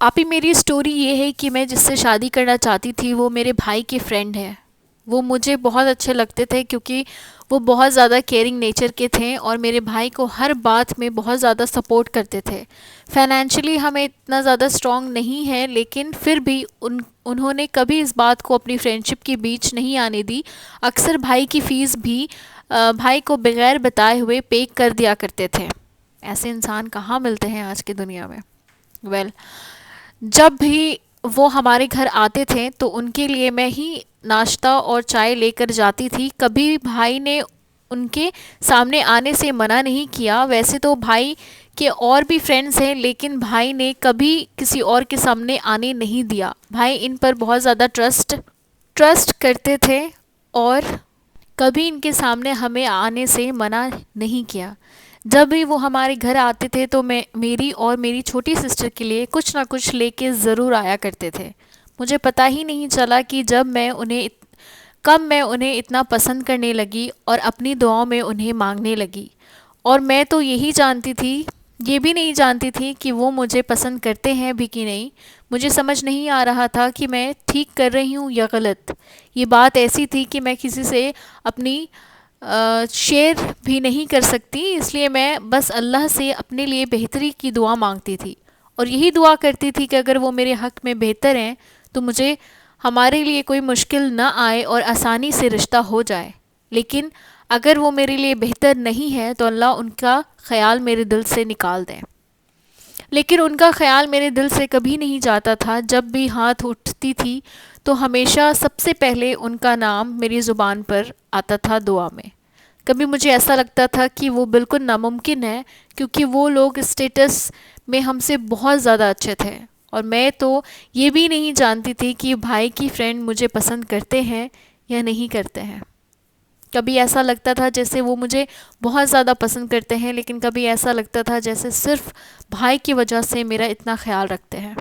آپ ہی میری سٹوری یہ ہے کہ میں جس سے شادی کرنا چاہتی تھی وہ میرے بھائی کی فرینڈ ہے. وہ مجھے بہت اچھے لگتے تھے کیونکہ وہ بہت زیادہ کیئرنگ نیچر کے تھے اور میرے بھائی کو ہر بات میں بہت زیادہ سپورٹ کرتے تھے. فائنینشلی ہمیں اتنا زیادہ اسٹرانگ نہیں ہے لیکن پھر بھی انہوں نے کبھی اس بات کو اپنی فرینڈشپ کے بیچ نہیں آنے دی. اکثر بھائی کی فیس بھی بھائی کو بغیر بتائے ہوئے پے کر دیا کرتے تھے. ایسے انسان کہاں ملتے ہیں آج کی دنیا میں. جب بھی وہ ہمارے گھر آتے تھے تو ان کے لیے میں ہی ناشتہ اور چائے لے کر جاتی تھی. کبھی بھائی نے ان کے سامنے آنے سے منع نہیں کیا. ویسے تو بھائی کے اور بھی فرینڈز ہیں لیکن بھائی نے کبھی کسی اور کے سامنے آنے نہیں دیا. بھائی ان پر بہت زیادہ ٹرسٹ کرتے تھے اور کبھی ان کے سامنے ہمیں آنے سے منع نہیں کیا. جب بھی وہ ہمارے گھر آتے تھے تو میری اور میری چھوٹی سسٹر کے لیے کچھ نہ کچھ لے کے ضرور آیا کرتے تھے. مجھے پتہ ہی نہیں چلا کہ کب میں انہیں اتنا پسند کرنے لگی اور اپنی دعاؤں میں انہیں مانگنے لگی. اور میں تو یہ بھی نہیں جانتی تھی کہ وہ مجھے پسند کرتے ہیں بھی کہ نہیں. مجھے سمجھ نہیں آ رہا تھا کہ میں ٹھیک کر رہی ہوں یا غلط. یہ بات ایسی تھی کہ میں کسی سے اپنی شیئر بھی نہیں کر سکتی. اس لیے میں بس اللہ سے اپنے لیے بہتری کی دعا مانگتی تھی اور یہی دعا کرتی تھی کہ اگر وہ میرے حق میں بہتر ہیں تو ہمارے لیے کوئی مشکل نہ آئے اور آسانی سے رشتہ ہو جائے. لیکن اگر وہ میرے لیے بہتر نہیں ہے تو اللہ ان کا خیال میرے دل سے نکال دیں. لیکن ان کا خیال میرے دل سے کبھی نہیں جاتا تھا. جب بھی ہاتھ اٹھتی تھی تو ہمیشہ سب سے پہلے ان کا نام میری زبان پر آتا تھا دعا میں. کبھی مجھے ایسا لگتا تھا کہ وہ بالکل ناممکن ہے کیونکہ وہ لوگ اسٹیٹس میں ہم سے بہت زیادہ اچھے تھے اور میں تو یہ بھی نہیں جانتی تھی کہ بھائی کی فرینڈ مجھے پسند کرتے ہیں یا نہیں کرتے ہیں. کبھی ایسا لگتا تھا جیسے وہ مجھے بہت زیادہ پسند کرتے ہیں لیکن کبھی ایسا لگتا تھا جیسے صرف بھائی کی وجہ سے میرا اتنا خیال رکھتے ہیں.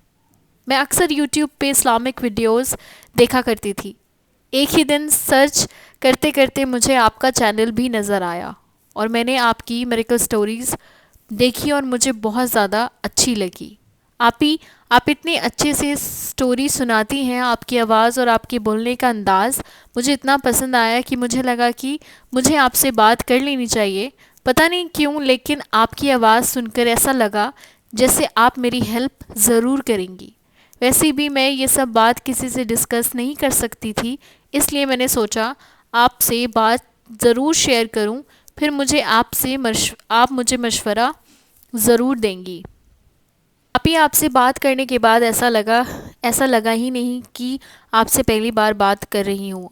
میں اکثر یوٹیوب پہ اسلامک ویڈیوز دیکھا کرتی تھی. ایک ہی دن سرچ کرتے کرتے مجھے آپ کا چینل بھی نظر آیا اور میں نے آپ کی میریکل سٹوریز دیکھی اور مجھے بہت زیادہ اچھی لگی. آپ اتنے اچھے سے سٹوری سناتی ہیں. آپ کی آواز اور آپ کے بولنے کا انداز مجھے اتنا پسند آیا کہ مجھے لگا کہ مجھے آپ سے بات کر لینی چاہیے. پتہ نہیں کیوں لیکن آپ کی آواز سن کر ایسا لگا جیسے آپ میری ہیلپ ضرور کریں گی. ویسے بھی میں یہ سب بات کسی سے ڈسکس نہیں کر سکتی تھی اس لیے میں نے سوچا آپ سے بات ضرور شیئر کروں پھر آپ مجھے مشورہ ضرور دیں گی. آپ سے بات کرنے کے بعد ایسا لگا ہی نہیں کہ آپ سے پہلی بار بات کر رہی ہوں.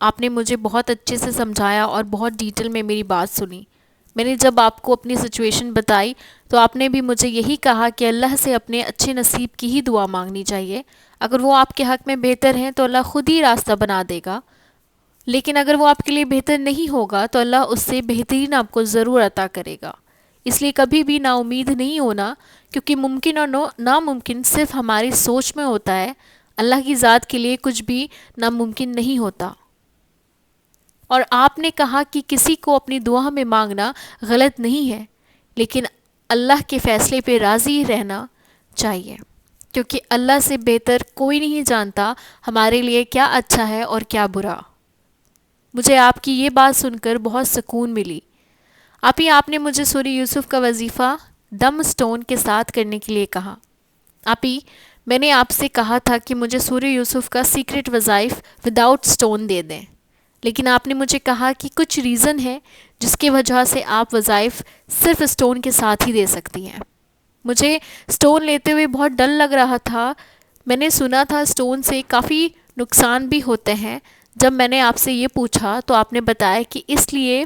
آپ نے مجھے بہت اچھے سے سمجھایا اور بہت ڈیٹیل میں میری بات سنی. میں نے جب آپ کو اپنی سچویشن بتائی تو آپ نے بھی مجھے یہی کہا کہ اللہ سے اپنے اچھے نصیب کی ہی دعا مانگنی چاہیے. اگر وہ آپ کے حق میں بہتر ہیں تو اللہ خود ہی راستہ بنا دے گا لیکن اگر وہ آپ کے لیے بہتر نہیں ہوگا تو اللہ اس سے بہترین آپ کو ضرور عطا کرے گا. اس لیے کبھی بھی نا امید نہیں ہونا کیونکہ ممکن اور ناممکن صرف ہماری سوچ میں ہوتا ہے. اللہ کی ذات کے لیے کچھ بھی ناممکن نہیں ہوتا. اور آپ نے کہا کہ کسی کو اپنی دعا میں مانگنا غلط نہیں ہے لیکن اللہ کے فیصلے پہ راضی رہنا چاہیے کیونکہ اللہ سے بہتر کوئی نہیں جانتا ہمارے لیے کیا اچھا ہے اور کیا برا. مجھے آپ کی یہ بات سن کر بہت سکون ملی. آپ نے مجھے سورہ یوسف کا وظیفہ دم سٹون کے ساتھ کرنے کے لیے کہا. میں نے آپ سے کہا تھا کہ مجھے سورہ یوسف کا سیکرٹ وظائف وداؤٹ سٹون دے دیں لیکن آپ نے مجھے کہا کہ کچھ ریزن ہے جس کی وجہ سے آپ وظائف صرف سٹون کے ساتھ ہی دے سکتی ہیں. مجھے سٹون لیتے ہوئے بہت ڈر لگ رہا تھا. میں نے سنا تھا سٹون سے کافی نقصان بھی ہوتے ہیں. جب میں نے آپ سے یہ پوچھا تو آپ نے بتایا کہ اس لیے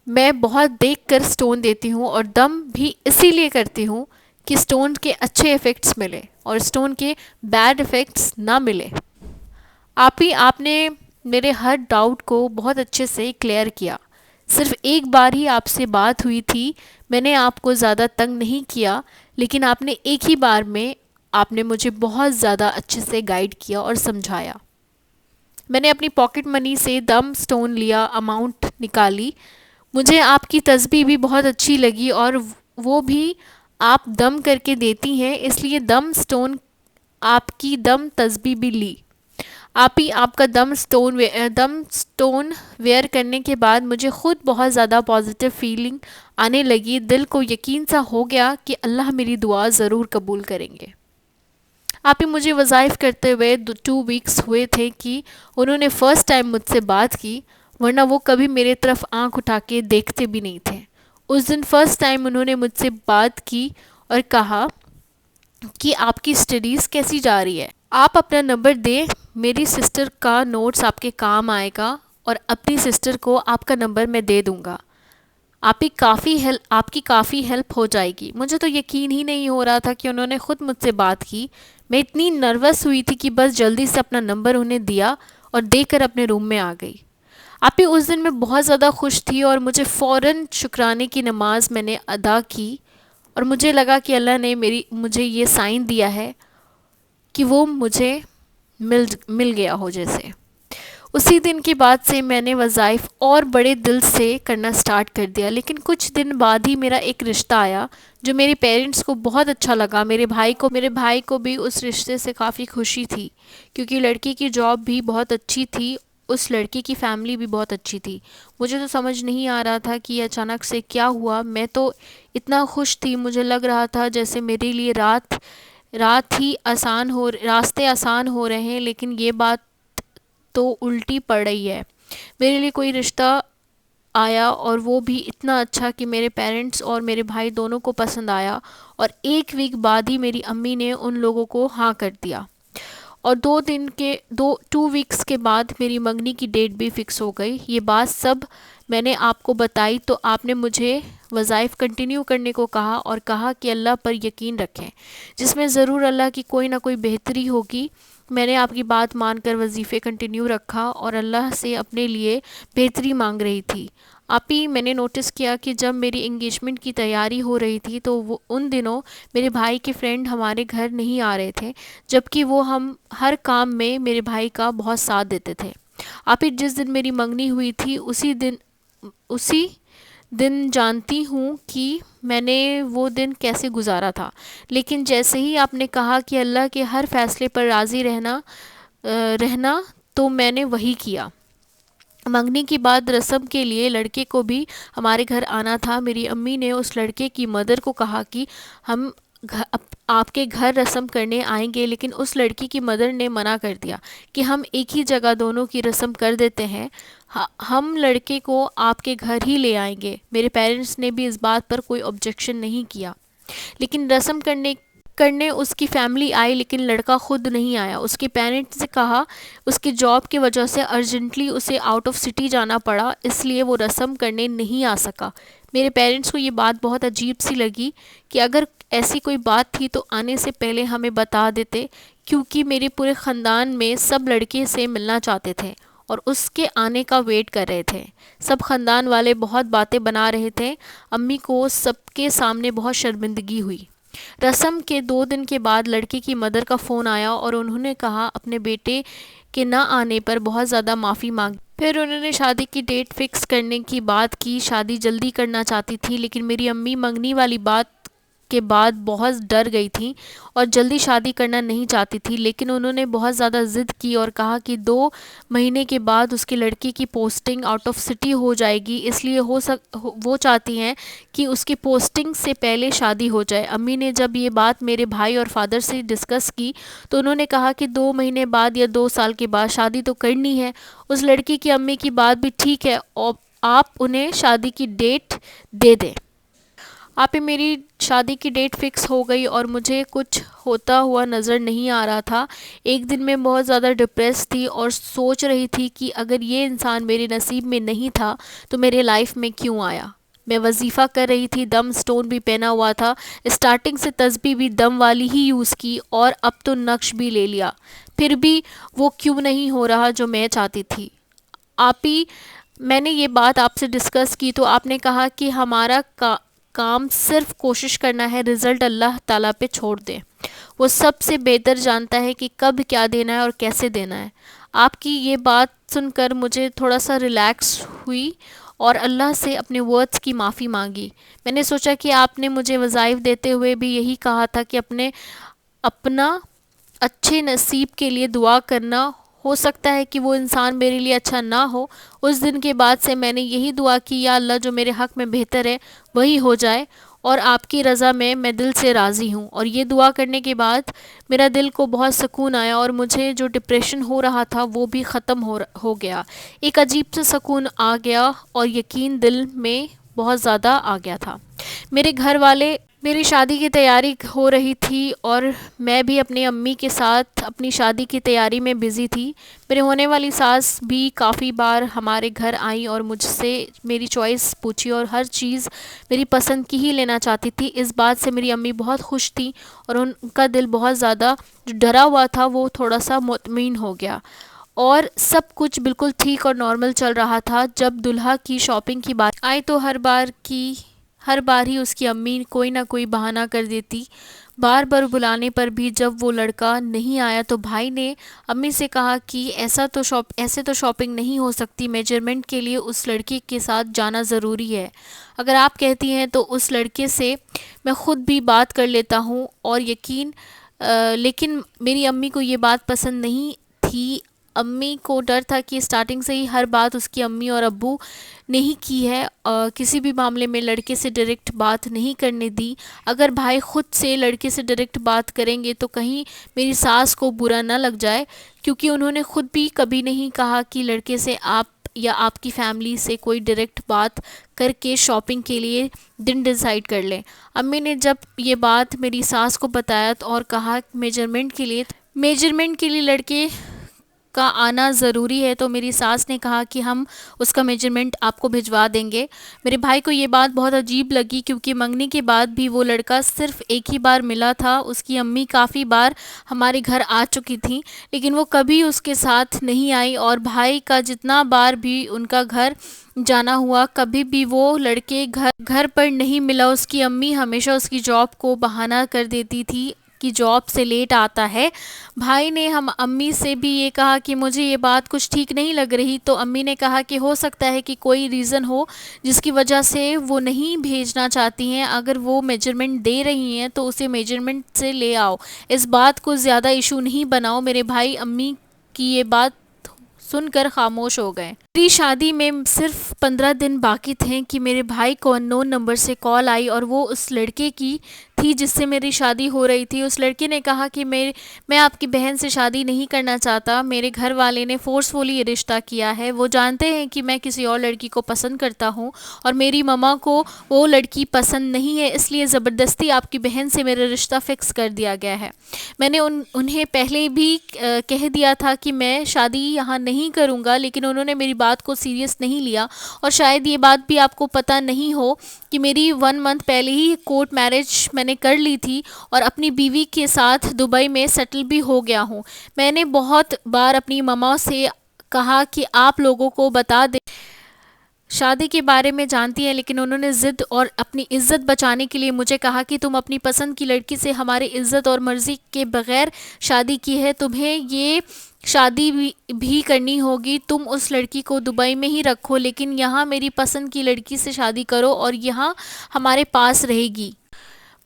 میں بہت دیکھ کر سٹون دیتی ہوں اور دم بھی اسی لیے کرتی ہوں کہ سٹون کے اچھے ایفیکٹس ملے اور سٹون کے بیڈ ایفیکٹس نہ ملے. آپ نے میرے ہر ڈاؤٹ کو بہت اچھے سے کلیئر کیا. صرف ایک بار ہی آپ سے بات ہوئی تھی. میں نے آپ کو زیادہ تنگ نہیں کیا لیکن آپ نے ایک ہی بار میں آپ نے مجھے بہت زیادہ اچھے سے گائیڈ کیا اور سمجھایا. میں نے اپنی پاکٹ منی سے دم سٹون لیا, اماؤنٹ نکالی. مجھے آپ کی تسبیح بھی بہت اچھی لگی اور وہ بھی آپ دم کر کے دیتی ہیں، اس لیے دم سٹون آپ کی دم تسبیح بھی لی۔ آپ ہی آپ کا دم سٹون ویئر کرنے کے بعد مجھے خود بہت زیادہ پازیٹیو فیلنگ آنے لگی، دل کو یقین سا ہو گیا کہ اللہ میری دعا ضرور قبول کریں گے۔ آپ ہی مجھے وظائف کرتے ہوئے 2 ویکس ہوئے تھے کہ انہوں نے فرسٹ ٹائم مجھ سے بات کی، ورنہ وہ کبھی میرے طرف آنکھ اٹھا کے دیکھتے بھی نہیں تھے۔ اس دن فرسٹ ٹائم انہوں نے مجھ سے بات کی اور کہا کہ آپ کی اسٹڈیز کیسی جا رہی ہے، آپ اپنا نمبر دیں، میری سسٹر کا نوٹس آپ کے کام آئے گا اور اپنی سسٹر کو آپ کا نمبر میں دے دوں گا، آپ کی کافی ہیلپ ہو جائے گی۔ مجھے تو یقین ہی نہیں ہو رہا تھا کہ انہوں نے خود مجھ سے بات کی۔ میں اتنی نروس ہوئی تھی کہ بس جلدی سے اپنا نمبر انہیں دیا اور دے کر اپنے روم میں آ گئی۔ آپ ہی اس دن میں بہت زیادہ خوش تھی اور مجھے فوراً شکرانے کی نماز میں نے ادا کی، اور مجھے لگا کہ اللہ نے مجھے یہ سائن دیا ہے کہ وہ مجھے مل گیا ہو جیسے۔ اسی دن کے بعد سے میں نے وظائف اور بڑے دل سے کرنا سٹارٹ کر دیا، لیکن کچھ دن بعد ہی میرا ایک رشتہ آیا جو میرے پیرنٹس کو بہت اچھا لگا۔ میرے بھائی کو بھی اس رشتے سے کافی خوشی تھی، کیونکہ لڑکی کی جاب بھی بہت اچھی تھی، اس لڑکی کی فیملی بھی بہت اچھی تھی۔ مجھے تو سمجھ نہیں آ رہا تھا کہ اچانک سے کیا ہوا، میں تو اتنا خوش تھی، مجھے لگ رہا تھا جیسے میرے لیے راستے آسان ہو رہے ہیں، لیکن یہ بات تو الٹی پڑ رہی ہے۔ میرے لیے کوئی رشتہ آیا اور وہ بھی اتنا اچھا کہ میرے پیرنٹس اور میرے بھائی دونوں کو پسند آیا، اور 1 ویک بعد ہی میری امی نے ان لوگوں کو ہاں کر دیا، اور 2 ویکس کے بعد میری منگنی کی ڈیٹ بھی فکس ہو گئی۔ یہ بات سب میں نے آپ کو بتائی تو آپ نے مجھے وظائف کنٹینیو کرنے کو کہا اور کہا کہ اللہ پر یقین رکھیں، جس میں ضرور اللہ کی کوئی نہ کوئی بہتری ہوگی۔ میں نے آپ کی بات مان کر وظیفے کنٹینیو رکھا اور اللہ سے اپنے لیے بہتری مانگ رہی تھی۔ آپ ہی میں نے نوٹس کیا کہ جب میری انگیجمنٹ کی تیاری ہو رہی تھی تو ان دنوں میرے بھائی کے فرینڈ ہمارے گھر نہیں آ رہے تھے، جبکہ وہ ہم ہر کام میں میرے بھائی کا بہت ساتھ دیتے تھے۔ آپ ہی جس دن میری منگنی ہوئی تھی اسی دن جانتی ہوں کہ میں نے وہ دن کیسے گزارا تھا، لیکن جیسے ہی آپ نے کہا کہ اللہ کے ہر فیصلے پر راضی رہنا تو میں نے وہی کیا۔ منگنی کی بعد رسم کے لیے لڑکے کو بھی ہمارے گھر آنا تھا۔ میری امی نے اس لڑکے کی مدر کو کہا کہ ہم آپ کے گھر رسم کرنے آئیں گے، لیکن اس لڑکی کی مدر نے منع کر دیا کہ ہم ایک ہی جگہ دونوں کی رسم کر دیتے ہیں، ہم لڑکے کو آپ کے گھر ہی لے آئیں گے۔ میرے پیرنٹس نے بھی اس بات پر کوئی آبجیکشن نہیں کیا، لیکن رسم کرنے اس کی فیملی آئی، لیکن لڑکا خود نہیں آیا۔ اس کے پیرنٹس نے کہا اس کی جاب کی وجہ سے ارجنٹلی اسے آؤٹ آف سٹی جانا پڑا، اس لیے وہ رسم کرنے نہیں آ سکا۔ میرے پیرنٹس کو یہ بات بہت عجیب سی لگی کہ اگر ایسی کوئی بات تھی تو آنے سے پہلے ہمیں بتا دیتے، کیونکہ میرے پورے خاندان میں سب لڑکے سے ملنا چاہتے تھے اور اس کے آنے کا ویٹ کر رہے تھے۔ سب خاندان والے بہت باتیں بنا رہے تھے۔ امی کو سب کے سامنے بہت شرمندگی ہوئی۔ رسم کے 2 دن کے بعد لڑکے کی مدر کا فون آیا اور انہوں نے کہا اپنے بیٹے کے نہ آنے پر بہت زیادہ معافی مانگی۔ پھر انہوں نے شادی کی ڈیٹ فکس کرنے کی بات کی۔ شادی جلدی کرنا چاہتی تھی، لیکن میری امی منگنی والی بات کے بعد بہت ڈر گئی تھی اور جلدی شادی کرنا نہیں چاہتی تھی، لیکن انہوں نے بہت زیادہ ضد کی اور کہا کہ 2 مہینے کے بعد اس کے لڑکی کی پوسٹنگ آؤٹ آف سٹی ہو جائے گی، اس لیے وہ چاہتی ہیں کہ اس کی پوسٹنگ سے پہلے شادی ہو جائے۔ امی نے جب یہ بات میرے بھائی اور فادر سے ڈسکس کی تو انہوں نے کہا کہ 2 مہینے بعد یا 2 سال کے بعد شادی تو کرنی ہے۔ اس لڑکی کی امی کی بات بھی ٹھیک ہے، اور آپ انہیں شادی کی ڈیٹ دے دیں۔ آپ ہی میری شادی کی ڈیٹ فکس ہو گئی اور مجھے کچھ ہوتا ہوا نظر نہیں آ رہا تھا۔ ایک دن میں بہت زیادہ ڈپریس تھی اور سوچ رہی تھی کہ اگر یہ انسان میرے نصیب میں نہیں تھا تو میرے لائف میں کیوں آیا۔ میں وظیفہ کر رہی تھی، دم سٹون بھی پہنا ہوا تھا، اسٹارٹنگ سے تسبیح بھی دم والی ہی یوز کی اور اب تو نقش بھی لے لیا، پھر بھی وہ کیوں نہیں ہو رہا جو میں چاہتی تھی۔ آپ ہی میں نے یہ بات آپ سے ڈسکس کی تو آپ نے کہا کہ ہمارا کام صرف کوشش کرنا ہے، رزلٹ اللہ تعالیٰ پہ چھوڑ دیں، وہ سب سے بہتر جانتا ہے کہ کب کیا دینا ہے اور کیسے دینا ہے۔ آپ کی یہ بات سن کر مجھے تھوڑا سا ریلیکس ہوئی اور اللہ سے اپنے ورڈز کی معافی مانگی۔ میں نے سوچا کہ آپ نے مجھے وظائف دیتے ہوئے بھی یہی کہا تھا کہ اپنا اچھے نصیب کے لیے دعا کرنا، ہو سکتا ہے کہ وہ انسان میرے لیے اچھا نہ ہو۔ اس دن کے بعد سے میں نے یہی دعا کی، یا اللہ جو میرے حق میں بہتر ہے وہی ہو جائے، اور آپ کی رضا میں دل سے راضی ہوں۔ اور یہ دعا کرنے کے بعد میرا دل کو بہت سکون آیا، اور مجھے جو ڈپریشن ہو رہا تھا وہ بھی ختم ہو گیا۔ ایک عجیب سا سکون آ گیا اور یقین دل میں بہت زیادہ آ گیا تھا۔ میرے گھر والے، میری شادی کی تیاری ہو رہی تھی اور میں بھی اپنی امی کے ساتھ اپنی شادی کی تیاری میں بزی تھی۔ میرے ہونے والی ساس بھی کافی بار ہمارے گھر آئیں اور مجھ سے میری چوائس پوچھی، اور ہر چیز میری پسند کی ہی لینا چاہتی تھی۔ اس بات سے میری امی بہت خوش تھیں، اور ان کا دل بہت زیادہ جو ڈرا ہوا تھا وہ تھوڑا سا مطمئن ہو گیا، اور سب کچھ بالکل ٹھیک اور نارمل چل رہا تھا۔ جب دلہا کی شاپنگ کی بات آئی تو ہر بار ہی اس کی امی کوئی نہ کوئی بہانہ کر دیتی۔ بار بار بلانے پر بھی جب وہ لڑکا نہیں آیا تو بھائی نے امی سے کہا کہ ایسے تو شاپنگ نہیں ہو سکتی، میجرمنٹ کے لیے اس لڑکے کے ساتھ جانا ضروری ہے۔ اگر آپ کہتی ہیں تو اس لڑکے سے میں خود بھی بات کر لیتا ہوں۔ اور لیکن میری امی کو یہ بات پسند نہیں تھی۔ امی کو ڈر تھا کہ اسٹارٹنگ سے ہی ہر بات اس کی امی اور ابو نے ہی کی ہے، کسی بھی معاملے میں لڑکے سے ڈائریکٹ بات نہیں کرنے دی۔ اگر بھائی خود سے لڑکے سے ڈائریکٹ بات کریں گے تو کہیں میری ساس کو برا نہ لگ جائے، کیونکہ انہوں نے خود بھی کبھی نہیں کہا کہ لڑکے سے آپ یا آپ کی فیملی سے کوئی ڈائریکٹ بات کر کے شاپنگ کے لیے دن ڈیسائیڈ کر لیں۔ امی نے جب یہ بات میری ساس کو بتایا اور کہا میجرمنٹ کے لیے لڑکے کا آنا ضروری ہے، تو میری ساس نے کہا کہ ہم اس کا میجرمنٹ آپ کو بھجوا دیں گے۔ میرے بھائی کو یہ بات بہت عجیب لگی، کیونکہ منگنی کے بعد بھی وہ لڑکا صرف ایک ہی بار ملا تھا۔ اس کی امی کافی بار ہمارے گھر آ چکی تھیں، لیکن وہ کبھی اس کے ساتھ نہیں آئی، اور بھائی کا جتنا بار بھی ان کا گھر جانا ہوا کبھی بھی وہ لڑکے گھر پر نہیں ملا۔ اس کی امی ہمیشہ اس کی جاب کو بہانہ کر دیتی تھی کہ جاب سے لیٹ آتا ہے۔ بھائی نے امی سے بھی یہ کہا کہ مجھے یہ بات کچھ ٹھیک نہیں لگ رہی، تو امی نے کہا کہ ہو سکتا ہے کہ کوئی ریزن ہو جس کی وجہ سے وہ نہیں بھیجنا چاہتی ہیں۔ اگر وہ میجرمنٹ دے رہی ہیں تو اسے میجرمنٹ سے لے آؤ، اس بات کو زیادہ ایشو نہیں بناؤ۔ میرے بھائی امی کی یہ بات سن کر خاموش ہو گئے۔ میری شادی میں صرف 15 دن باقی تھے کہ میرے بھائی کو ان نون نمبر سے کال آئی، اور وہ اس لڑکے کی تھی جس سے میری شادی ہو رہی تھی۔ اس لڑکے نے کہا کہ میں آپ کی بہن سے شادی نہیں کرنا چاہتا، میرے گھر والے نے فورسفلی یہ رشتہ کیا ہے، وہ جانتے ہیں کہ میں کسی اور لڑکی کو پسند کرتا ہوں، اور میری ماما کو وہ لڑکی پسند نہیں ہے، اس لیے زبردستی آپ کی بہن سے میرا رشتہ فکس کر دیا گیا ہے۔ میں نے انہیں پہلے بھی کہہ دیا تھا کہ میں شادی یہاں نہیں کروں گا، لیکن انہوں نے میری بات کو سیریس نہیں لیا، اور شاید یہ بات بھی آپ کو پتہ نہیں ہو کہ میری 1 منتھ پہلے ہی کورٹ میرج میں نے کر لی تھی، اور اپنی بیوی کے ساتھ دبئی میں سیٹل بھی ہو گیا ہوں۔ میں نے بہت بار اپنی ماما سے کہا کہ آپ لوگوں کو بتا دیں شادی کے بارے میں جانتی ہیں، لیکن انہوں نے ضد اور اپنی عزت بچانے کے لیے مجھے کہا کہ تم اپنی پسند کی لڑکی سے ہماری عزت اور مرضی کے بغیر شادی کی ہے، تمہیں یہ شادی بھی کرنی ہوگی، تم اس لڑکی کو دبئی میں ہی رکھو، لیکن یہاں میری پسند کی لڑکی سے شادی کرو اور یہاں ہمارے پاس رہے گی۔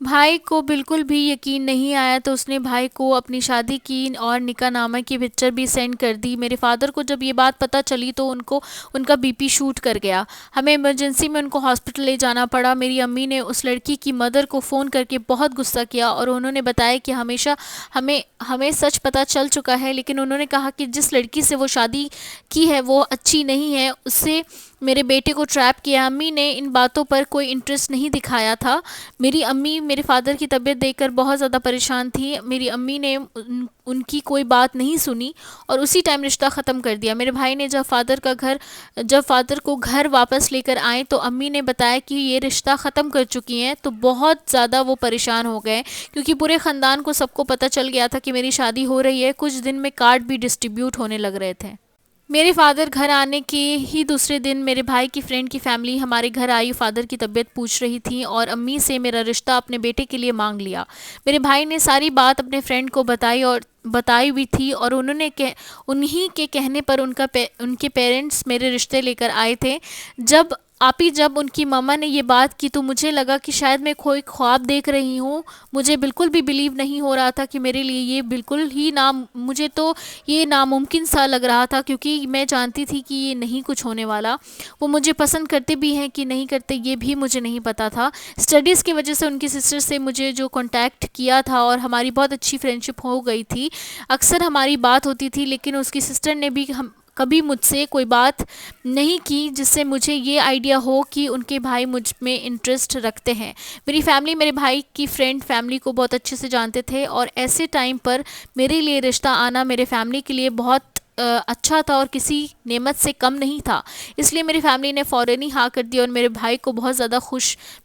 بھائی کو بالکل بھی یقین نہیں آیا، تو اس نے بھائی کو اپنی شادی کی اور نکاح نامہ کی پکچر بھی سینڈ کر دی۔ میرے فادر کو جب یہ بات پتہ چلی تو ان کا بی پی شوٹ کر گیا، ہمیں ایمرجنسی میں ان کو ہاسپٹل لے جانا پڑا۔ میری امی نے اس لڑکی کی مدر کو فون کر کے بہت غصہ کیا، اور انہوں نے بتایا کہ ہمیں سچ پتہ چل چکا ہے، لیکن انہوں نے کہا کہ جس لڑکی سے وہ شادی کی ہے وہ اچھی نہیں ہے، اس سے میرے بیٹے کو ٹریپ کیا۔ امی نے ان باتوں پر کوئی انٹرسٹ نہیں دکھایا تھا۔ میری امی میرے فادر کی طبیعت دیکھ کر بہت زیادہ پریشان تھی، میری امی نے ان کی کوئی بات نہیں سنی اور اسی ٹائم رشتہ ختم کر دیا۔ میرے بھائی نے جب فادر کو گھر واپس لے کر آئے تو امی نے بتایا کہ یہ رشتہ ختم کر چکی ہیں، تو بہت زیادہ وہ پریشان ہو گئے، کیونکہ پورے خاندان کو سب کو پتہ چل گیا تھا کہ میری شادی ہو رہی ہے۔ کچھ دن میں کارڈ بھی ڈسٹریبیوٹ ہونے لگ رہے تھے۔ میرے فادر گھر آنے کے ہی دوسرے دن میرے بھائی کی فرینڈ کی فیملی ہمارے گھر آئی، فادر کی طبیعت پوچھ رہی تھی اور امی سے میرا رشتہ اپنے بیٹے کے لیے مانگ لیا۔ میرے بھائی نے ساری بات اپنے فرینڈ کو بتائی بھی تھی، اور انہی کے کہنے پر ان کے پیرنٹس میرے رشتے لے کر آئے تھے۔ جب آپی جب ان کی ماما نے یہ بات کی تو مجھے لگا کہ شاید میں کوئی خواب دیکھ رہی ہوں. مجھے بالکل بھی بلیو نہیں ہو رہا تھا کہ میرے لیے یہ بالکل ہی مجھے تو یہ ناممکن سا لگ رہا تھا، کیونکہ میں جانتی تھی کہ یہ نہیں کچھ ہونے والا. وہ مجھے پسند کرتے بھی ہیں کہ نہیں کرتے یہ بھی مجھے نہیں پتا تھا. اسٹڈیز کی وجہ سے ان کی سسٹر سے مجھے جو کانٹیکٹ کیا تھا اور ہماری بہت اچھی فرینڈشپ ہو گئی تھی. اکثر ہماری بات ہوتی تھی، لیکن اس کی سسٹر نے بھی کبھی مجھ سے کوئی بات نہیں کی جس سے مجھے یہ آئیڈیا ہو کہ ان کے بھائی مجھ میں انٹرسٹ رکھتے ہیں. میری فیملی میرے بھائی کی فرینڈ فیملی کو بہت اچھے سے جانتے تھے، اور ایسے ٹائم پر میرے لیے رشتہ آنا میرے فیملی کے لیے بہت اچھا تھا اور کسی نعمت سے کم نہیں تھا. اس لیے میری فیملی نے فوراً ہی ہاں کر دی، اور میرے بھائی کو بہت زیادہ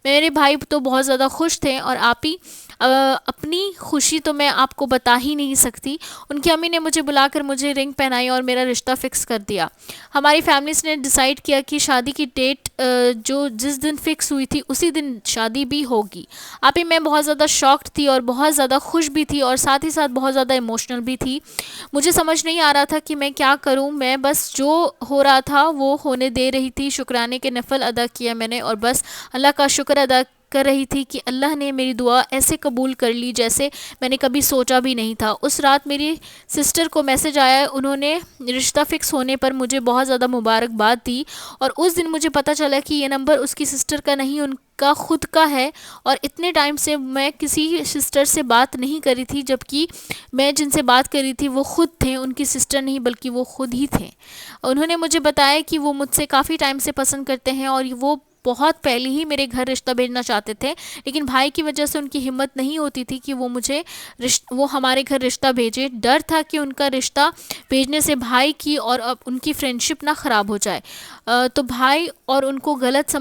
میرے بھائی تو بہت زیادہ خوش تھے. اور آپی اپنی خوشی تو میں آپ کو بتا ہی نہیں سکتی. ان کی امی نے مجھے بلا کر مجھے رنگ پہنائی اور میرا رشتہ فکس کر دیا. ہماری فیملیز نے ڈیسائیڈ کیا کہ شادی کی ڈیٹ جو جس دن فکس ہوئی تھی اسی دن شادی بھی ہوگی. آپی میں بہت زیادہ شاکڈ تھی اور بہت زیادہ خوش بھی تھی، اور ساتھ ہی ساتھ بہت زیادہ ایموشنل بھی تھی. مجھے سمجھ نہیں آ رہا تھا کہ میں کیا کروں. میں بس جو ہو رہا تھا وہ ہونے دے رہی تھی. شکرانے کے نفل ادا کیا میں نے، اور بس اللہ کا شکر ادا کر رہی تھی کہ اللہ نے میری دعا ایسے قبول کر لی جیسے میں نے کبھی سوچا بھی نہیں تھا. اس رات میری سسٹر کو میسج آیا، انہوں نے رشتہ فکس ہونے پر مجھے بہت زیادہ مبارکباد دی. اور اس دن مجھے پتہ چلا کہ یہ نمبر اس کی سسٹر کا نہیں، ان کا خود کا ہے. اور اتنے ٹائم سے میں کسی سسٹر سے بات نہیں کری تھی، جبکہ میں جن سے بات کری تھی وہ خود تھے، ان کی سسٹر نہیں بلکہ وہ خود ہی تھے. انہوں نے مجھے بتایا کہ وہ مجھ سے کافی ٹائم سے پسند کرتے ہیں، اور وہ بہت پہلے ہی میرے گھر رشتہ بھیجنا چاہتے تھے، لیکن بھائی کی وجہ سے ان کی ہمت نہیں ہوتی تھی کہ وہ ہمارے گھر رشتہ بھیجے. ڈر تھا کہ ان کا رشتہ بھیجنے سے بھائی کی اور ان کی فرینڈشپ نہ خراب ہو جائے، تو بھائی اور ان کو غلط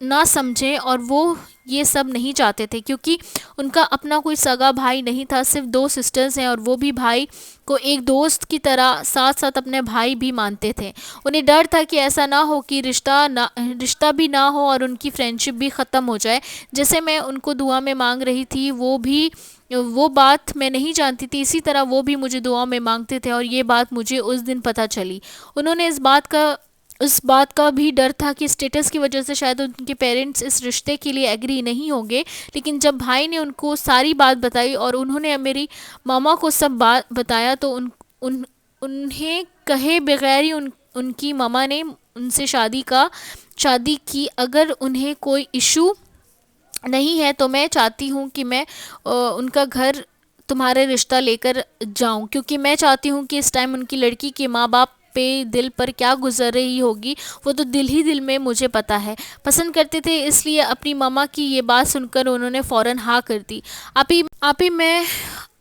نہ سمجھیں. اور وہ یہ سب نہیں چاہتے تھے، کیونکہ ان کا اپنا کوئی سگا بھائی نہیں تھا، صرف 2 سسٹرز ہیں، اور وہ بھی بھائی کو ایک دوست کی طرح ساتھ ساتھ اپنے بھائی بھی مانتے تھے. انہیں ڈر تھا کہ ایسا نہ ہو کہ رشتہ بھی نہ ہو اور ان کی فرینڈشپ بھی ختم ہو جائے. جیسے میں ان کو دعا میں مانگ رہی تھی، وہ بات میں نہیں جانتی تھی، اسی طرح وہ بھی مجھے دعا میں مانگتے تھے، اور یہ بات مجھے اس دن پتہ چلی. انہوں نے اس بات کا بھی ڈر تھا کہ اسٹیٹس کی وجہ سے شاید ان کے پیرنٹس اس رشتے کے لیے ایگری نہیں ہوں گے. لیکن جب بھائی نے ان کو ساری بات بتائی اور انہوں نے میری ماما کو سب بات بتایا، تو انہیں کہے بغیر ہی ان کی ماما نے ان سے شادی کی. اگر انہیں کوئی ایشو نہیں ہے تو میں چاہتی ہوں کہ میں ان کا گھر تمہارے رشتہ لے کر جاؤں، کیونکہ میں چاہتی ہوں کہ اس ٹائم ان کی لڑکی کے ماں باپ پہ دل پر کیا گزر رہی ہوگی وہ تو دل ہی دل میں مجھے پتہ ہے. پسند کرتے تھے، اس لیے اپنی ماما کی یہ بات سن کر انہوں نے فوراً ہاں کر دی. آپی میں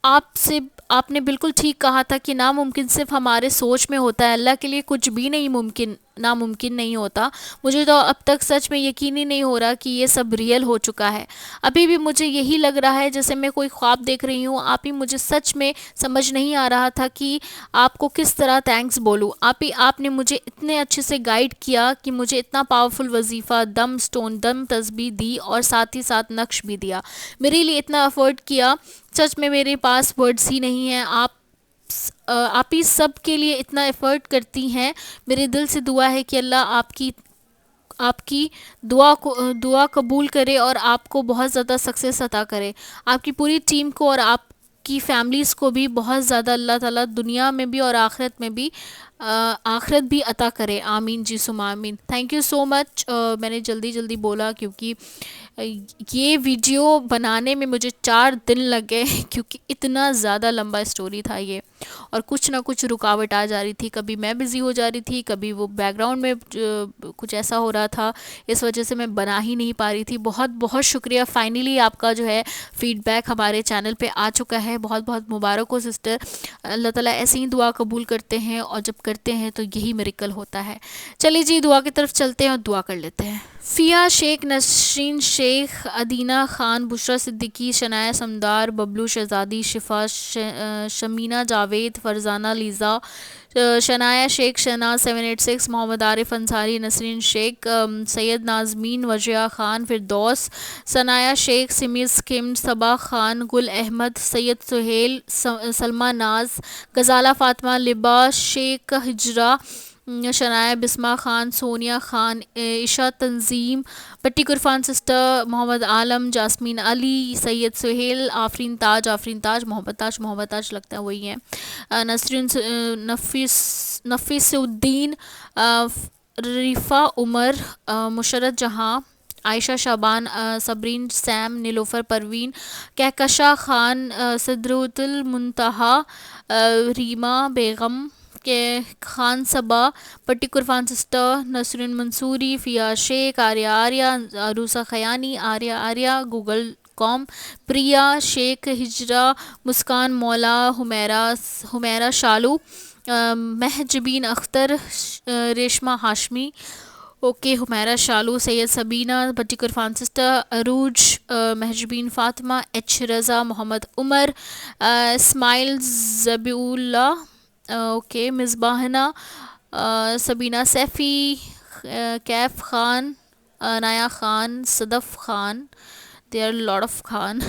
آپ نے بالکل ٹھیک کہا تھا کہ ناممکن صرف ہمارے سوچ میں ہوتا ہے، اللہ کے لیے کچھ بھی ناممکن نہیں ہوتا. مجھے تو اب تک سچ میں یقین ہی نہیں ہو رہا کہ یہ سب ریئل ہو چکا ہے. ابھی بھی مجھے یہی لگ رہا ہے جیسے میں کوئی خواب دیکھ رہی ہوں. آپی مجھے سچ میں سمجھ نہیں آ رہا تھا کہ آپ کو کس طرح تھینکس بولوں. آپ نے مجھے اتنے اچھے سے گائیڈ کیا کہ مجھے اتنا پاورفل وظیفہ، دم سٹون، دم تسبیح دی، اور ساتھ ہی ساتھ نقش بھی دیا. میرے لیے اتنا افورٹ کیا، سچ میں میرے پاس ورڈز ہی نہیں ہیں. آپ ہی سب کے لیے اتنا ایفرٹ کرتی ہیں. میرے دل سے دعا ہے کہ اللہ آپ کی دعا قبول کرے اور آپ کو بہت زیادہ سکسیس عطا کرے. آپ کی پوری ٹیم کو اور آپ کی فیملیز کو بھی بہت زیادہ اللہ تعالیٰ دنیا میں بھی اور آخرت بھی عطا کرے. آمین جی ثم آمین. تھینک یو سو مچ. میں نے جلدی بولا کیونکہ یہ ویڈیو بنانے میں مجھے 4 دن لگ گئے، کیونکہ اتنا زیادہ لمبا سٹوری تھا یہ، اور کچھ نہ کچھ رکاوٹ آ جا رہی تھی. کبھی میں بزی ہو جا رہی تھی، کبھی وہ بیک گراؤنڈ میں کچھ ایسا ہو رہا تھا، اس وجہ سے میں بنا ہی نہیں پا رہی تھی. بہت بہت شکریہ. فائنلی آپ کا جو ہے فیڈ بیک ہمارے چینل پہ آ چکا ہے. بہت بہت مبارک ہو سسٹر. اللہ تعالیٰ ایسے ہی دعا قبول کرتے ہیں، اور جب کرتے ہیں تو یہی میریکل ہوتا ہے. چلیے جی دعا کی طرف چلتے ہیں اور دعا کر لیتے ہیں. فیا شیخ، نسرین شیخ، ادینہ خان، بشرا صدیقی، شنایا سمدار، ببلو شہزادی، شفا، شمینہ جاوید، فرزانہ لیزا، شنایا شیخ، شنا 786، محمد عارف انصاری، نسرین شیخ، سید نازمین، وجیہ خان، فردوس، ثنایا شیخ، سمیز کم، صبا خان، گل احمد، سید سہیل، سلمہ ناز، غزالہ فاطمہ، لبا شیخ ہجرا، شنایا بسما خان، سونیا خان، عشا تنظیم، پٹی قرفان سسٹر، محمد عالم، جاسمین علی، سید سہیل، آفرین تاج، محمد تاج لگتا ہے وہی ہے، نسرین، نفیس الدین، ریفا عمر، مشرت جہاں، عائشہ شابان، صبرین سیم، نیلوفر پروین، کہکشاں خان، صدرت المنتہا، ریما بیگم کے خان صبا، پٹی قرفان سسٹر، نسرین منصوری، فیا شیخ، آریہ، عروسہ خیانی، آریہ، گوگل کام، پریا شیخ، ہجرا، مسکان مولا، حمیرہ شالو، مہجبین اختر، ریشمہ ہاشمی، اوکے حمیرہ شالو، سید سبینہ، پٹی قرفان سسٹر، عروج، مہجبین Fatima, H Raza, Muhammad Umar, Ismail زبی Allah, okay مصباحنہ، سبینہ Saifi, Kaif Khan, نایا Khan, Sadaf Khan, there are lot of Khan.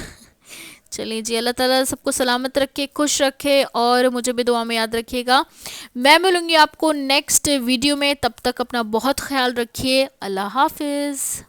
چلیے جی، اللہ تعالیٰ سب کو سلامت رکھے، خوش رکھے، اور مجھے بھی دعا میں یاد رکھیے گا. میں ملوں گی آپ کو نیکسٹ ویڈیو میں، تب تک اپنا بہت خیال رکھیے. اللہ حافظ.